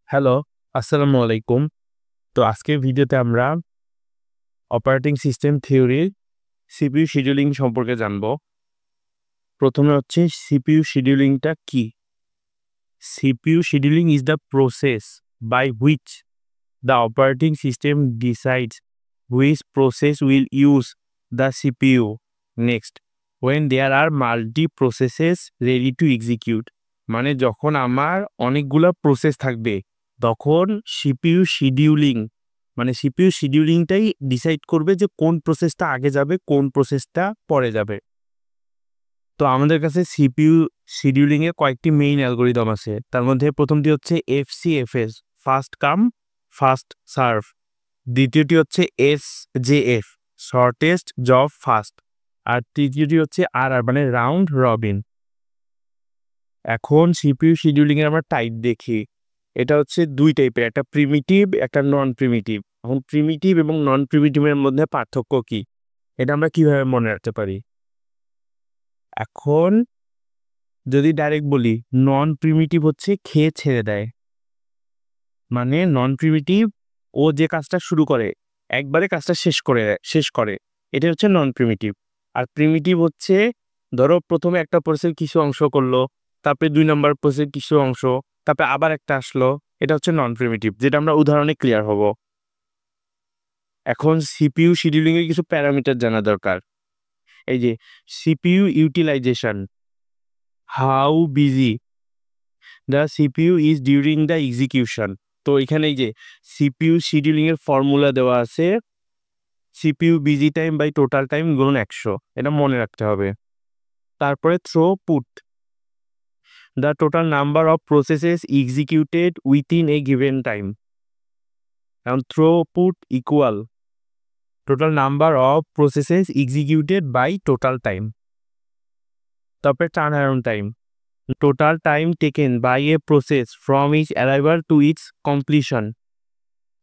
Hello, আসসালামু আলাইকুম। তো আজকের ভিডিওতে আমরা অপারেটিং সিস্টেম থিওরির সিপিইউ শিডিউলিং সম্পর্কে জানব। প্রথমে হচ্ছে সিপিইউ শিডিউলিংটা কি? CPU scheduling is the process by which the operating system decides which process will use the CPU next when there are multi processes ready to execute। মানে যখন আমার অনেকগুলা প্রসেস থাকবে তখন সিপিইউ শিডিউলিংটাই ডিসাইড করবে যে কোন প্রসেসটা আগে যাবে, কোন প্রসেসটা পরে যাবে। তো আমাদের কাছে সিপিইউ শিডিউলিং এর কয়েকটি মেইন অ্যালগরিদম আছে। তার মধ্যে প্রথমটি হচ্ছে এফসিএফএস, ফার্স্ট কাম ফার্স্ট সার্ভ। দ্বিতীয়টি হচ্ছে এসজেএফ, শর্টেস্ট জব ফার্স্ট। আর তৃতীয়টি হচ্ছে আর মানে রাউন্ড রবিন। এখন সিপিইউ শিডিউলিং এর আমরা টাইপ দেখি। এটা হচ্ছে দুই টাইপের, একটা প্রিমিটিভ, একটা নন প্রিমিটিভ। এখন প্রিমিটিভ এবং নন প্রিমিটিভের মধ্যে পার্থক্য কি, এটা আমরা কিভাবে মনে রাখতে পারি? এখন যদি ডাইরেক্ট বলি, নন প্রিমিটিভ হচ্ছে খেয়ে ছেড়ে দেয়। মানে নন প্রিমিটিভ ও যে কাজটা শুরু করে একবারে কাজটা শেষ করে, এটা হচ্ছে নন প্রিমিটিভ। আর প্রিমিটিভ হচ্ছে ধরো প্রথমে একটা প্রসেস কিছু অংশ করলো, তারপরে 2 নাম্বার প্রসেস কিছু অংশ, তারপরে আবার একটা আসলো, এটা হচ্ছে নন প্রিমিটিভ, যেটা আমরা উদাহরণে ক্লিয়ার হব। এখন সিপিইউ শিডিউলিং এর কিছু প্যারামিটার জানা দরকার। এই যে CPU utilisation, how busy the CPU is during the execution. তো এখানে এই যে সিপিইউ শিডিউলিং এর ফর্মুলা দেওয়া আছে, CPU busy time by total time গুণন 100, এটা মনে রাখতে হবে। তারপরে throughput, the total number of processes executed within a given time. এখন throughput equal total number of processes executed by total time. তারপরে turnaround time, total time taken by a process from its arrival to its completion.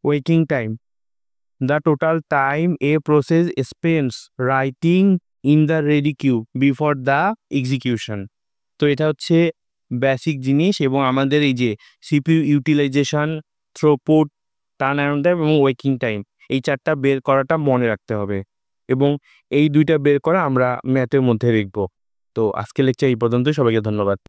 Waiting time, the total time a process spends writing in the ready queue before the execution। তো এটা হচ্ছে basic জিনিস, এবং আমাদের এই যে CPU utilisation, throughput, turnaround time এবং waiting time, এই চারটা বের করাটা মনে রাখতে হবে, এবং এই দুইটা বের করা আমরা ম্যাথের মধ্যে লিখব। তো আজকে লেকচার এই পর্যন্ত, সবাইকে ধন্যবাদ।